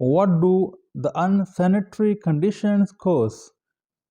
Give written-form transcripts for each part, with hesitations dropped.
What do the unsanitary conditions cause?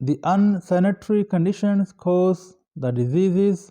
The unsanitary conditions cause the diseases,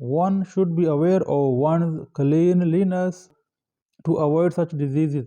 One should be aware of one's cleanliness to avoid such diseases.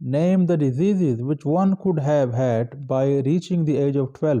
Name the diseases which one could have had by reaching the age of 12.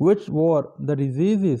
Which were the diseases,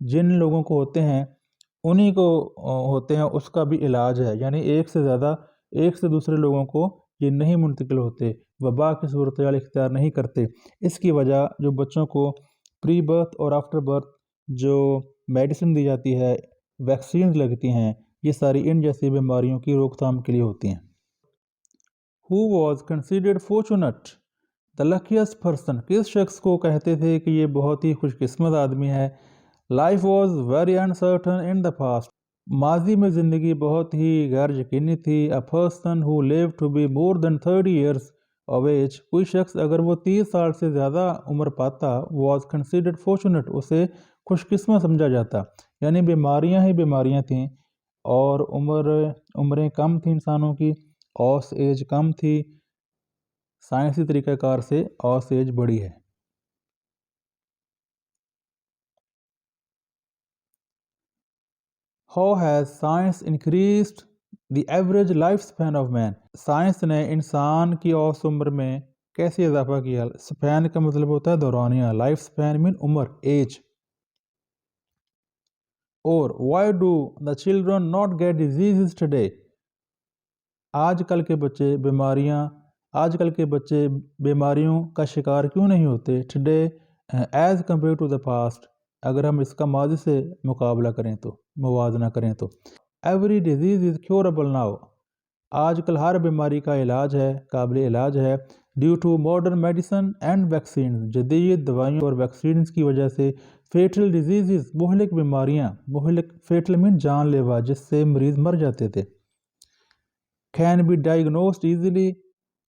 جن لوگوں کو ہوتے ہیں انہی کو ہوتے ہیں، اس کا بھی علاج ہے، یعنی ایک سے دوسرے لوگوں کو یہ نہیں منتقل ہوتے، وبا کی صورتحال اختیار نہیں کرتے۔ اس کی وجہ جو بچوں کو پری برتھ اور آفٹر برتھ جو میڈیسن دی جاتی ہے، ویکسینز لگتی ہیں، یہ ساری ان جیسی بیماریوں کی روک تھام کے لیے ہوتی ہیں۔ Who was considered fortunate? The luckiest person. کس شخص کو کہتے تھے کہ یہ بہت ہی خوش قسمت آدمی ہے؟ Life was very uncertain in the past. ماضی میں زندگی بہت ہی غیر یقینی تھی۔ A person who lived to be more than 30 years of age. کوئی شخص اگر وہ 30 سال سے زیادہ عمر پاتا was considered fortunate. اسے خوش قسمت سمجھا جاتا، یعنی بیماریاں ہی بیماریاں تھیں اور عمریں کم تھیں انسانوں کی، اوس ایج کم تھی، سائنسی طریقہ کار سے اوس ایج بڑی ہے۔ How has science increased the average lifespan of man? Science نے انسان کی اوس عمر میں کیسے اضافہ کیا؟ سپین کا مطلب ہوتا ہے دورانیہ، لائف سپین مین عمر، ایج۔ اور why do the children not get diseases today? آج کل کے بچے بیماریوں کا شکار کیوں نہیں ہوتے؟ Today is compare to the past, اگر ہم اس کا ماضی سے مقابلہ کریں تو، موازنہ کریں تو۔ Every disease is curable now, آج کل ہر بیماری کا علاج ہے، قابل علاج ہے۔ Due to modern medicine and vaccine, جدید دوائیوں اور ویکسینز کی وجہ سے۔ فیٹل ڈیزیزز، مہلک بیماریاں، فیٹل مین جان لیوا، جس سے مریض مر جاتے تھے۔ کین بی ڈائگنوسڈ ایزیلی،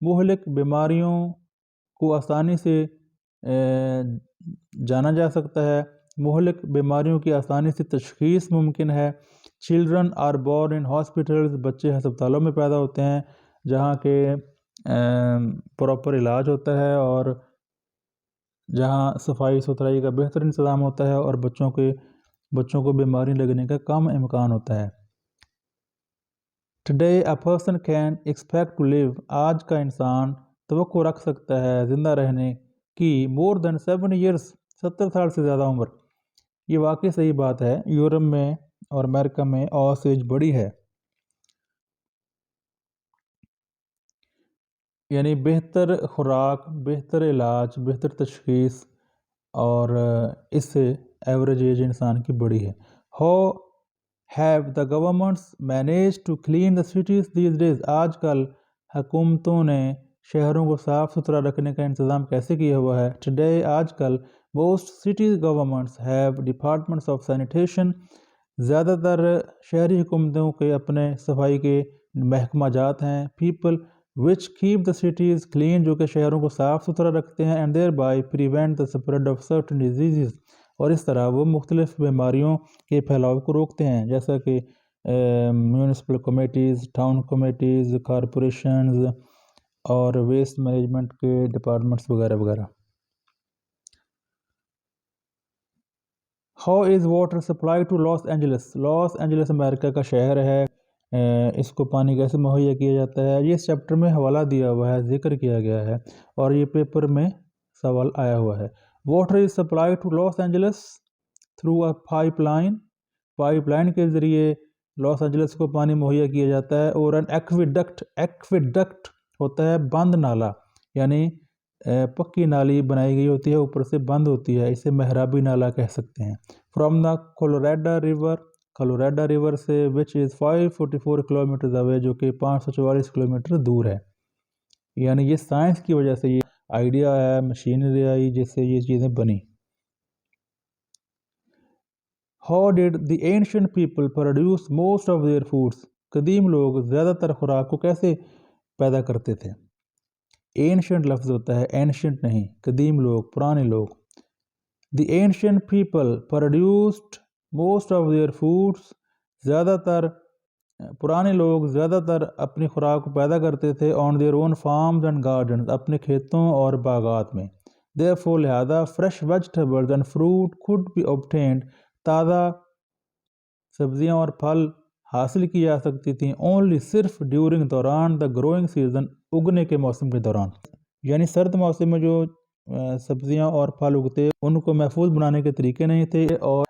مہلک بیماریوں کو آسانی سے جانا جا سکتا ہے، مہلک بیماریوں کی آسانی سے تشخیص ممکن ہے۔ Children are born in hospitals, بچے ہسپتالوں میں پیدا ہوتے ہیں جہاں کے پراپر علاج ہوتا ہے اور جہاں صفائی ستھرائی کا بہتر انتظام ہوتا ہے اور بچوں کو بیماری لگنے کا کم امکان ہوتا ہے۔ Today a person can expect to live، آج کا انسان توقع رکھ سکتا ہے زندہ رہنے کی more than 7 years، 70 سال سے زیادہ عمر۔ یہ واقعی صحیح بات ہے، یورپ میں اور امریکہ میں اوس ایج بڑی ہے، یعنی بہتر خوراک، بہتر علاج، بہتر تشخیص اور اس سے ایوریج ایج انسان کی بڑی ہے۔ How have the governments managed to clean the cities these days؟ آج کل حکومتوں نے شہروں کو صاف ستھرا رکھنے کا انتظام کیسے کیا ہوا ہے؟ Today آج کل most city governments have departments of sanitation، زیادہ تر شہری حکومتوں کے اپنے صفائی کے محکمہ جات ہیں۔ People which keep the cities clean، جو کہ شہروں کو صاف ستھرا رکھتے ہیں، and thereby prevent the spread of certain diseases، اور اس طرح وہ مختلف بیماریوں کے پھیلاؤ کو روکتے ہیں، جیسا کہ municipal committees, town committees, corporations اور ویسٹ مینجمنٹ کے ڈپارٹمنٹس وغیرہ وغیرہ۔ How is water supply to Los Angeles? Los Angeles امریکہ کا شہر ہے، اس کو پانی کیسے مہیا کیا جاتا ہے؟ یہ اس چیپٹر میں حوالہ دیا ہوا ہے، ذکر کیا گیا ہے اور یہ پیپر میں سوال آیا ہوا ہے۔ Water is supply to Los Angeles through a pipeline کے ذریعے لاس اینجلس کو پانی مہیا کیا جاتا ہے۔ اور این ایکویڈکٹ ہوتا ہے بند نالا، یعنی پکی نالی بنائی گئی ہوتی ہے، اوپر سے بند ہوتی ہے، اسے محرابی نالا کہہ سکتے ہیں۔ فرام دا کولوراڈو ریور سے وچ از 544 کلومیٹر اوے، جو کہ 544 کلومیٹر دور ہے۔ یعنی یہ سائنس کی وجہ سے یہ آئیڈیا آیا، مشینری آئی جس سے یہ چیزیں بنی۔ How did the ancient people produce most of their foods؟ قدیم لوگ زیادہ تر خوراک کو کیسے پیدا کرتے تھے؟ Ancient لفظ ہوتا ہے، ancient نہیں، قدیم لوگ، پرانے لوگ۔ The ancient people produced most of their foods، پرانے لوگ زیادہ تر اپنی خوراک کو پیدا کرتے تھے on their own farms and gardens، اپنے کھیتوں اور باغات میں۔ Therefore لہذا fresh vegetables and fruit could be obtained، تازہ سبزیاں اور پھل حاصل کی جا سکتی تھیں only صرف during دوران the growing season، اگنے کے موسم کے دوران، یعنی سرد موسم میں جو سبزیاں اور پھل اگتے ان کو محفوظ بنانے کے طریقے نہیں تھے اور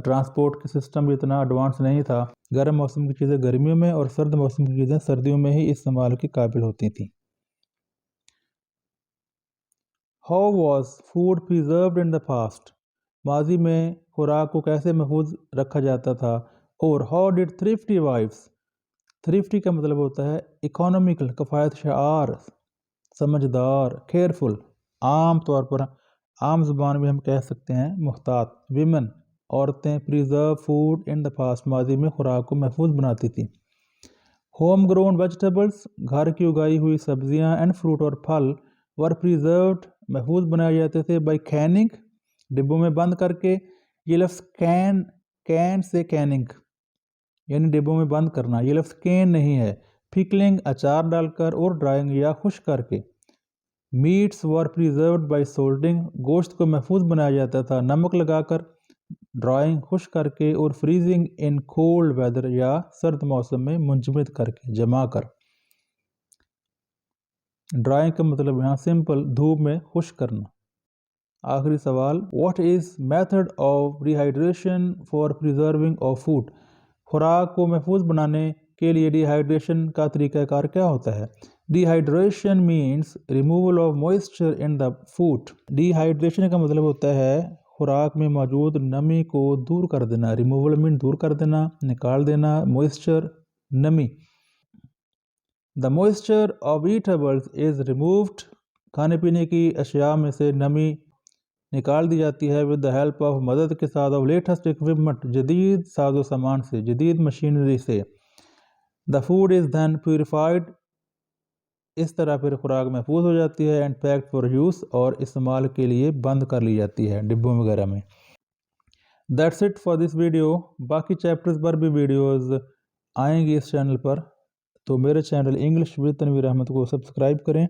ٹرانسپورٹ کا سسٹم بھی اتنا ایڈوانس نہیں تھا. گرم موسم کی چیزیں گرمیوں میں اور سرد موسم کی چیزیں سردیوں میں ہی استعمال کے قابل ہوتی تھیں. How was food preserved in the past? ماضی میں خوراک کو کیسے محفوظ رکھا جاتا تھا. اور how did thrifty wives, thrifty کا مطلب ہوتا ہے economical, کفایت شعار, سمجھدار, careful, عام طور پر عام زبان میں ہم کہہ سکتے ہیں محتاط. women, عورتیں preserve food in the past, ماضی میں خوراک کو محفوظ بناتی تھی. home grown vegetables, گھر کی اگائی ہوئی سبزیاں and fruit اور پھل were preserved, محفوظ بنائے جاتے تھے by canning, ڈبوں میں بند کر کے. یہ لفظ کین سے کیننگ یعنی ڈبوں میں بند کرنا، یہ لفظ کین نہیں ہے. پکلنگ، اچار ڈال کر، اور ڈرائنگ یا خشک کر کے. Meats were preserved by salting, گوشت کو محفوظ بنایا جاتا تھا نمک لگا کر، ڈرائنگ خشک کر کے، اور فریزنگ ان کولڈ ویدر یا سرد موسم میں منجمد کر کے جما کر. ڈرائنگ کا مطلب یہاں سمپل دھوپ میں خشک کرنا. آخری سوال، what is method of rehydration for preserving of food? خوراک کو محفوظ بنانے کے لیے ڈی ہائیڈریشن کا طریقہ کار کیا ہوتا ہے؟ D hydration means removal of moisture in the food. D hydration کا مطلب ہوتا ہے خوراک میں موجود نمی کو دور کر دینا. ریموول مین دور کر دینا، نکال دینا، موئسچر نمی. The moisture of eatables is removed, کھانے پینے کی اشیاء میں سے نمی نکال دی جاتی ہے ود دا ہیلپ آف، مدد کے ساتھ، آف لیٹسٹ اکوپمنٹ، جدید ساز و سامان سے، جدید مشینری سے. The food is then purified, اس طرح پھر خوراک محفوظ ہو جاتی ہے. اینڈ پیکڈ فار یوز، اور استعمال کے لیے بند کر لی جاتی ہے ڈبوں وغیرہ میں. That's it for this video. باقی چیپٹرز پر بھی ویڈیوز آئیں گی اس چینل پر، تو میرے channel English with Tanveer Ahmad کو سبسکرائب کریں.